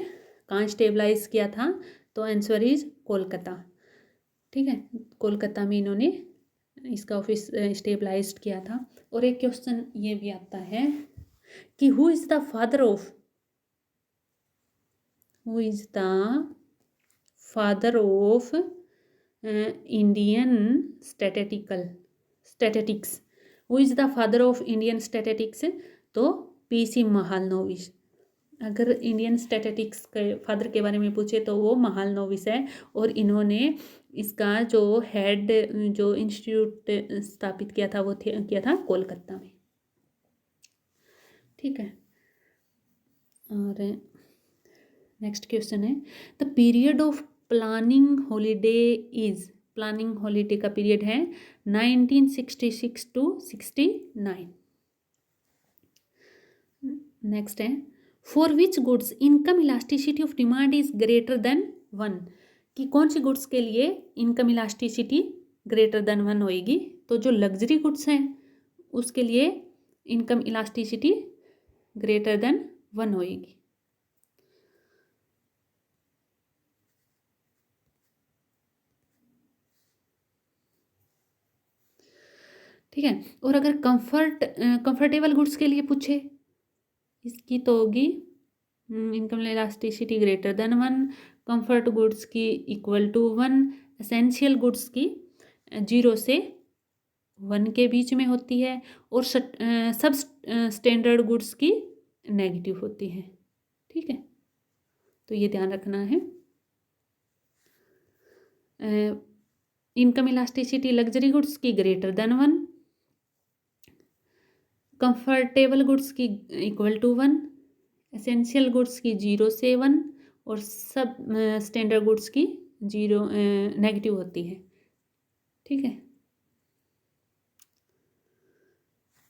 कहाँ स्टेबलाइज किया था, तो आंसर इज कोलकाता। ठीक है, कोलकाता में इन्होंने इसका ऑफिस स्टेबलाइज्ड किया था। और एक क्वेश्चन ये भी आता है कि who is the father of Indian statistics. Who is the father of Indian statistics, तो पीसी महालनोबिस। अगर इंडियन स्टैटिस्टिक्स के फादर के बारे में पूछे तो वो महालनोबिस है, और इन्होंने इसका जो हेड जो इंस्टीट्यूट स्थापित किया था वो किया था कोलकाता में। ठीक है, और नेक्स्ट क्वेश्चन है, the period of planning holiday का पीरियड है 1966 to 69। नेक्स्ट है, for which goods income elasticity of demand is greater than 1। कि कौन सी गुड्स के लिए इनकम इलास्टिसिटी ग्रेटर देन 1 होएगी, तो जो लग्जरी गुड्स हैं उसके लिए इनकम इलास्टिसिटी ग्रेटर देन 1 होएगी। ठीक है, और अगर कंफर्टेबल गुड्स के लिए पूछे, इसकी तो होगी income elasticity greater than 1, comfort goods की इक्वल टू 1, एसेंशियल गुड्स की 0 से 1 के बीच में होती है, और सब स्टैंडर्ड गुड्स की नेगेटिव होती है। ठीक है, तो ये ध्यान रखना है। इनकम इलास्टिसिटी लग्जरी गुड्स की ग्रेटर देन 1, कंफर्टेबल गुड्स की इक्वल टू 1, एसेंशियल गुड्स की 0 से 1 और सब स्टैंडर्ड गुड्स की 0 नेगेटिव होती है। ठीक है,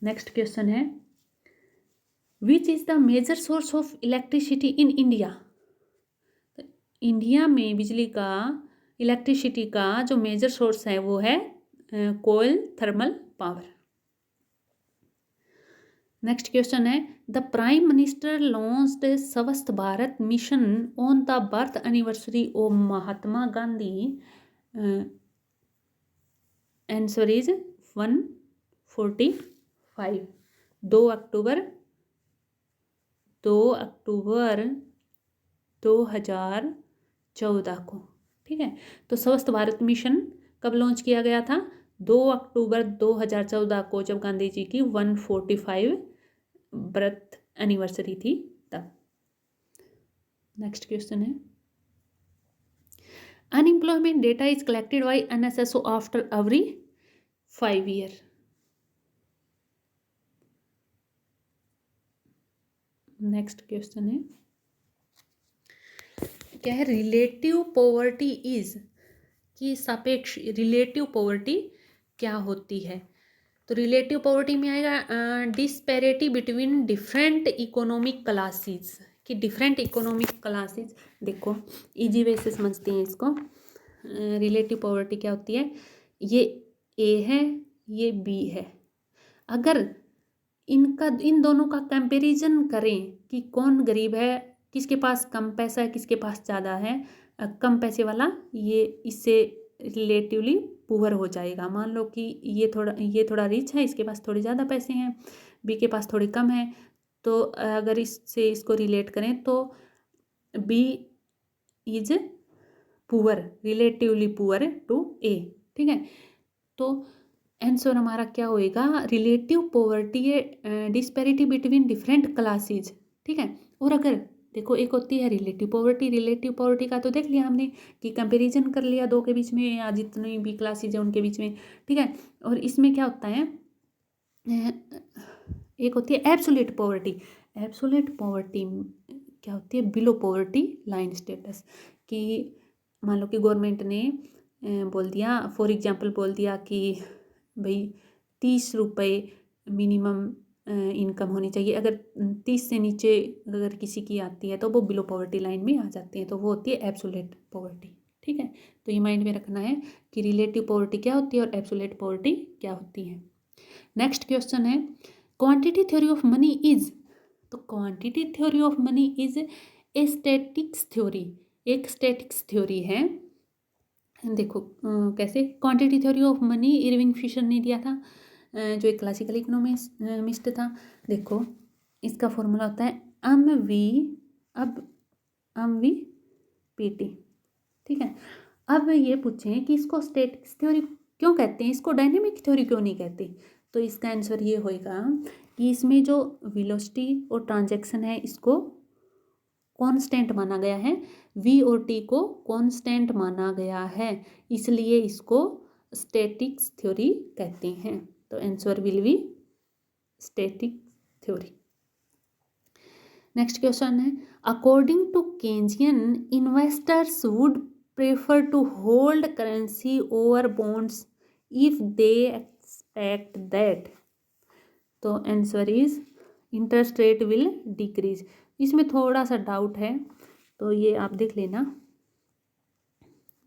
नेक्स्ट क्वेश्चन है which is the major source of electricity in India. तो इंडिया में बिजली का, इलेक्ट्रिसिटी का जो मेजर सोर्स है वो है कोयल थर्मल पावर। नेक्स्ट क्वेश्चन है द प्राइम मिनिस्टर लॉन्च्ड स्वस्थ Bharat mission on the birth anniversary of Mahatma Gandhi. Answer is 145, 2 अक्टूबर 2014 को। ठीक है, तो स्वस्थ भारत मिशन कब लॉन्च किया गया था? 2 अक्टूबर 2014 को, जब गांधी जी की 145 बर्थ एनिवर्सरी थी तब। नेक्स्ट क्वेश्चन है unemployment data is collected by NSSO after every 5 year. Next question है क्या है रिलेटिव पॉवर्टी इज, कि सापेक्ष रिलेटिव पॉवर्टी क्या होती है? तो रिलेटिव पॉवर्टी में आएगा disparity between different economic classes, कि डिफरेंट इकोनॉमिक क्लासेस। देखो इजी वे से समझते हैं इसको। रिलेटिव पॉवर्टी क्या होती है? ये ए है, ये बी है। अगर इन दोनों का कंपैरिजन करें कि कौन गरीब है, किसके पास कम पैसा है, किसके पास ज़्यादा है, कम पैसे वाला ये इससे रिलेटिवली पुअर हो जाएगा। मान लो कि ये थोड़ा रिच है, इसके पास थोड़े ज़्यादा पैसे हैं, बी के पास थोड़े कम है। तो अगर इसको रिलेट करें तो B is poor, relatively poor to A. ठीक है, तो आंसर हमारा क्या होएगा? रिलेटिव पॉवर्टी है डिस्पैरिटी बिटवीन डिफरेंट क्लासेस। ठीक है, और अगर देखो एक होती है रिलेटिव पॉवर्टी का तो देख लिया हमने कि कंपैरिजन कर लिया दो के बीच में या जितनी भी क्लासेज है उनके बीच में। ठीक है, और इसमें क्या होता है एक होती है एब्सोल्यूट पॉवर्टी। एब्सोल्यूट पॉवर्टी क्या होती है? Below poverty line status. कि मान लो कि गवर्नमेंट ने बोल दिया, फॉर एग्जांपल बोल दिया कि भाई 30 रुपये मिनिमम इनकम होनी चाहिए। अगर 30 से नीचे अगर किसी की आती है तो वो बिलो पॉवर्टी लाइन में आ जाते हैं, तो वो होती है एब्सोल्यूट पॉवर्टी। ठीक है, तो ये माइंड में रखना है कि रिलेटिव पॉवर्टी क्या होती है और एब्सोल्यूट पॉवर्टी क्या होती है। नेक्स्ट क्वेश्चन है quantity theory of money is. तो quantity theory of money is a statics theory, एक स्टैटिक्स थ्योरी है। देखो कैसे? Quantity theory of money Irving Fisher ने दिया था, जो एक क्लासिकल इकोनॉमिस्ट था। देखो इसका फॉर्मूला होता है एम वी पी टी। ठीक है, अब ये पूछें कि इसको स्टैटिक्स थ्योरी क्यों कहते हैं, इसको डायनेमिक थ्योरी क्यों नहीं कहते? तो इसका आंसर ये होएगा कि इसमें जो वेलोसिटी और ट्रांजैक्शन है इसको कांस्टेंट माना गया है, वी और टी को कांस्टेंट माना गया है, इसलिए इसको स्टैटिक्स थ्योरी कहते हैं। तो answer will be static theory. Next question है according to Keynesian investors would prefer to hold currency over bonds if they expect that. तो answer is interest rate will decrease. इसमें थोड़ा सा डाउट है तो ये आप देख लेना।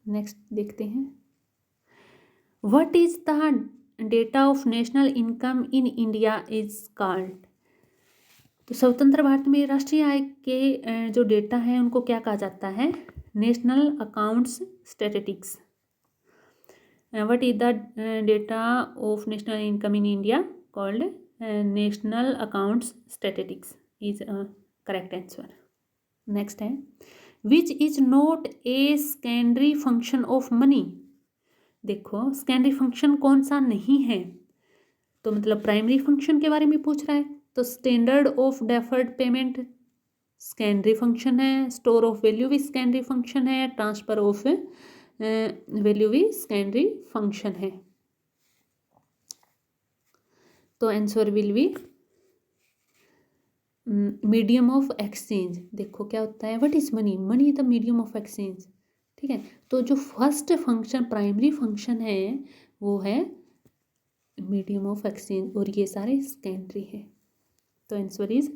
नेक्स्ट देखते हैं what is the data of national income in India is called. तो स्वतंत्र भारत में राष्ट्रीय आय के जो डेटा है उनको क्या कहा जाता है? National accounts statistics. What is the data of national income in India called national accounts statistics is correct answer. Next है which is not a secondary function of money. देखो सेकेंडरी फंक्शन कौन सा नहीं है, तो मतलब प्राइमरी फंक्शन के बारे में पूछ रहा है। तो standard of deferred payment secondary function है, स्टोर ऑफ वैल्यू भी सेकेंडरी फंक्शन है, ट्रांसफर ऑफ वैल्यू भी सेकेंडरी फंक्शन है। तो answer will B medium of exchange. देखो क्या होता है, what is money, money the medium of exchange. ठीक है, तो जो फर्स्ट फंक्शन प्राइमरी फंक्शन है वो है मीडियम ऑफ एक्सचेंज और ये सारे सेकेंडरी है। तो answer is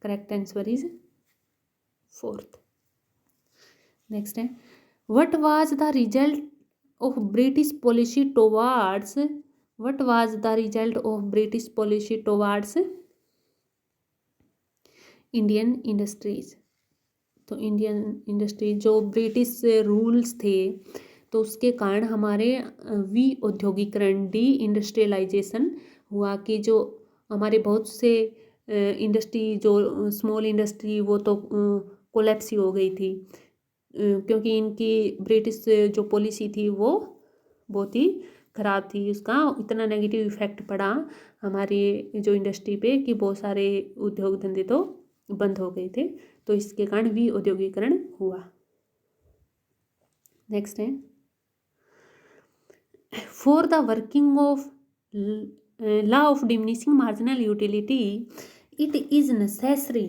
correct answer is fourth. Next है, what was the result of British policy towards, what was the result of British policy towards Indian industries. तो इंडियन इंडस्ट्री जो British rules थे तो उसके कारण हमारे औद्योगिकरण डी इंडस्ट्रियलाइजेशन हुआ कि जो हमारे बहुत से इंडस्ट्री जो स्मॉल इंडस्ट्री वो तो कोलैप्स ही हो गई थी, क्योंकि इनकी ब्रिटिश जो पॉलिसी थी वो बहुत ही ख़राब थी। उसका इतना नेगेटिव इफेक्ट पड़ा हमारी जो इंडस्ट्री पे कि बहुत सारे उद्योग धंधे तो बंद हो गए थे, तो इसके कारण भी औद्योगिकरण हुआ। नेक्स्ट है, for the working of law of diminishing marginal utility it is necessary,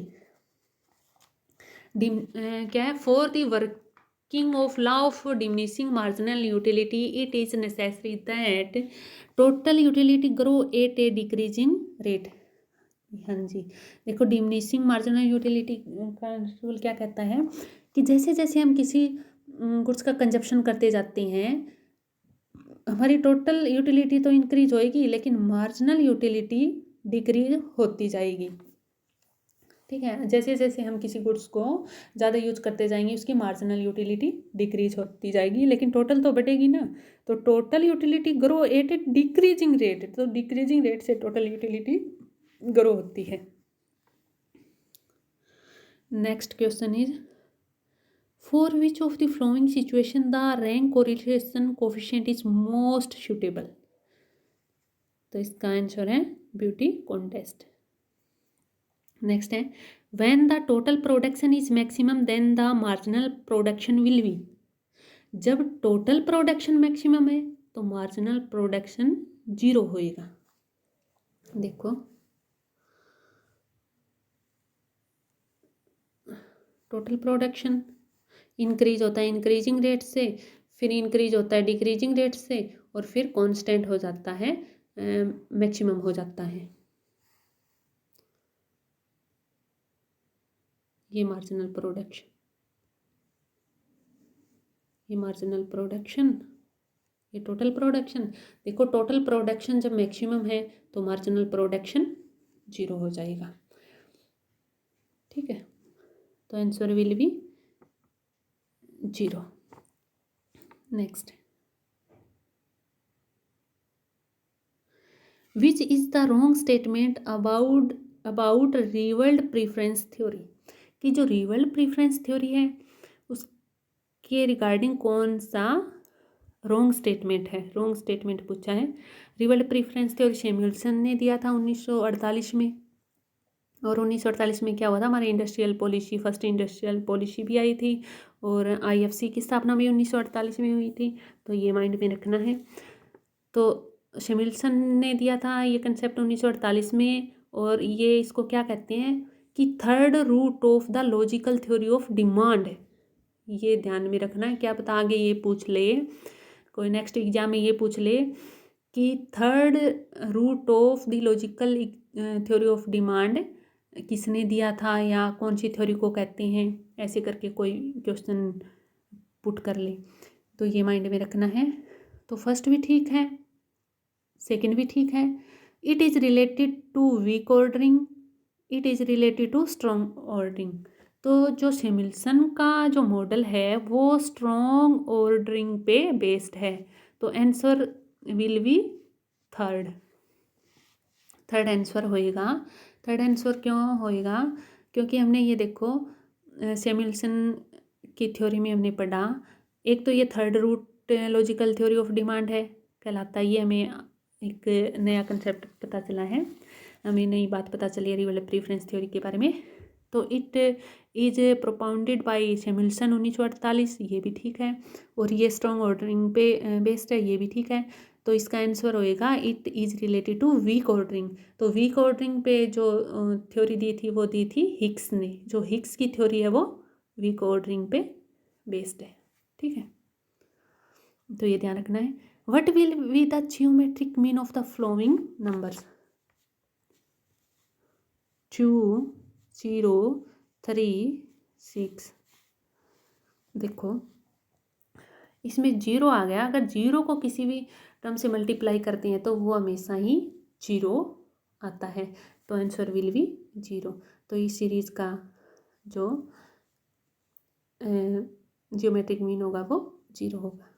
क्या है, for the working of law of diminishing marginal utility it is necessary that total utility grow at a decreasing rate. हाँ जी, देखो diminishing marginal utility का rule क्या कहता है कि जैसे जैसे हम किसी गुड्स का कंजप्शन करते जाते हैं हमारी टोटल यूटिलिटी तो इंक्रीज होएगी लेकिन मार्जिनल यूटिलिटी डिक्रीज होती जाएगी। ठीक है, जैसे जैसे हम किसी गुड्स को ज़्यादा यूज करते जाएंगे उसकी मार्जिनल यूटिलिटी डिक्रीज होती जाएगी, लेकिन टोटल तो बढ़ेगी ना। तो total utility grow at a decreasing rate, तो डिक्रीजिंग रेट से टोटल यूटिलिटी ग्रो होती है। Next question is, for which of the following situation the rank correlation coefficient is most suitable. तो इसका आंसर है ब्यूटी कॉन्टेस्ट। नेक्स्ट है, when the total production is maximum then the marginal production will be. जब total production maximum है तो marginal production zero होएगा। देखो total production increase होता है इंक्रीजिंग रेट से, फिर इंक्रीज होता है डिक्रीजिंग रेट से और फिर कांस्टेंट हो जाता है, मैक्सिमम हो जाता है। ये मार्जिनल प्रोडक्शन, ये मार्जिनल प्रोडक्शन, ये टोटल प्रोडक्शन। देखो टोटल प्रोडक्शन जब मैक्सिमम है तो मार्जिनल प्रोडक्शन जीरो हो जाएगा। ठीक है, तो answer will be zero. Next, which is the wrong statement about revealed preference theory. कि जो रिवर्ल्ड प्रीफरेंस थ्योरी है उसके रिगार्डिंग कौन सा रॉन्ग स्टेटमेंट है, रॉन्ग स्टेटमेंट पूछा है। रिवर्ल्ड प्रीफरेंस थ्योरी सैमुअल्सन ने दिया था 1948 में, और 1948 में क्या हुआ था, हमारी industrial policy, first industrial policy भी आई थी और आईएफसी की स्थापना भी 1948 में हुई थी। तो ये माइंड में रखना है। तो सैमुअल्सन ने दिया था ये कंसेप्ट 1948 में, और ये इसको क्या कहते हैं कि third root of the logical theory of demand. ये ध्यान में रखना है, क्या पता आगे ये पूछ ले, कोई नेक्स्ट एग्जाम में ये पूछ ले कि third root of the logical theory of demand किसने दिया था या कौन सी थ्योरी को कहते हैं, ऐसे करके कोई क्वेश्चन पुट कर ले। तो ये माइंड में रखना है। तो फर्स्ट भी ठीक है, सेकंड भी ठीक है। It is related to weak ordering, it is related to strong ordering. तो जो सैमुअल्सन का जो मॉडल है वो स्ट्रॉन्ग ऑर्डरिंग पे बेस्ड है। तो answer will B third, third answer होएगा। थर्ड आंसर क्यों होएगा, क्योंकि हमने ये देखो सैमुअल्सन की थ्योरी में हमने पढ़ा, एक तो ये third root logical theory of demand है कहलाता है, ये हमें एक नया कंसेप्ट पता चला है, हमें नई बात पता चली है रिवर्ल्ड प्रीफरेंस थ्योरी के बारे में। तो it is propounded bye Samuelson 1948, ये भी ठीक है। और ये स्ट्रॉन्ग ऑर्डरिंग पे बेस्ड है, ये भी ठीक है। तो इसका आंसर होएगा it is related to weak ordering. तो वीक ऑर्डरिंग पे जो थ्योरी दी थी वो दी थी हिग्स ने। जो हिग्स की थ्योरी है वो वीक ऑर्डरिंग पे बेस्ड है, ठीक है। तो ये ध्यान रखना है। What will be the geometric mean of the flowing numbers? 2 0 3 6। देखो इसमें जीरो आ गया। अगर जीरो को किसी भी टर्म से मल्टीप्लाई करते हैं तो वो हमेशा ही जीरो आता है। तो आंसर विल बी जीरो। तो इस सीरीज का जो जियोमेट्रिक मीन होगा वो जीरो होगा।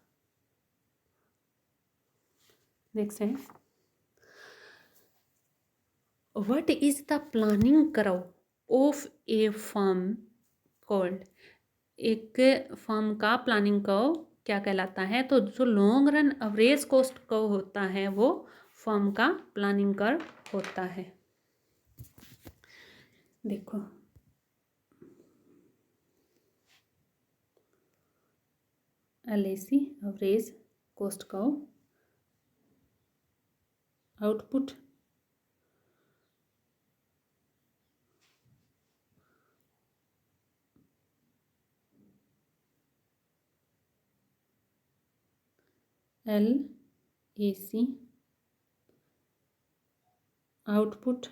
नेक्स्ट है, what is the planning curve of A firm called? एक फर्म का प्लानिंग कर्व क्या कहलाता है? तो जो long run average cost curve होता है वो फर्म का प्लानिंग कर्व होता है। देखो LAC average cost curve, output LAC output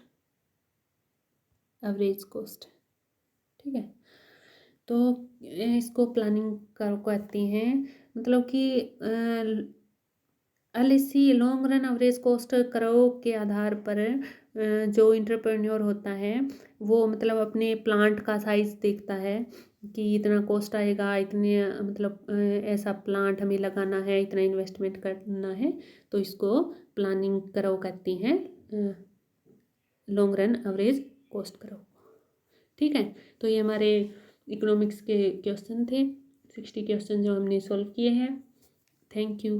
average cost, ठीक है। तो इसको प्लानिंग कर्व कहते हैं। मतलब कि LAC long run average cost curve के आधार पर जो इंटरप्रेन्योर होता है वो मतलब अपने प्लांट का साइज देखता है कि इतना कॉस्ट आएगा, इतने मतलब ऐसा प्लांट हमें लगाना है, इतना इन्वेस्टमेंट करना है। तो इसको प्लानिंग कर्व कहती हैं, long run average cost curve, ठीक है। तो ये हमारे इकोनॉमिक्स के क्वेश्चन थे, 60 क्वेश्चन जो हमने सॉल्व किए हैं। Thank you.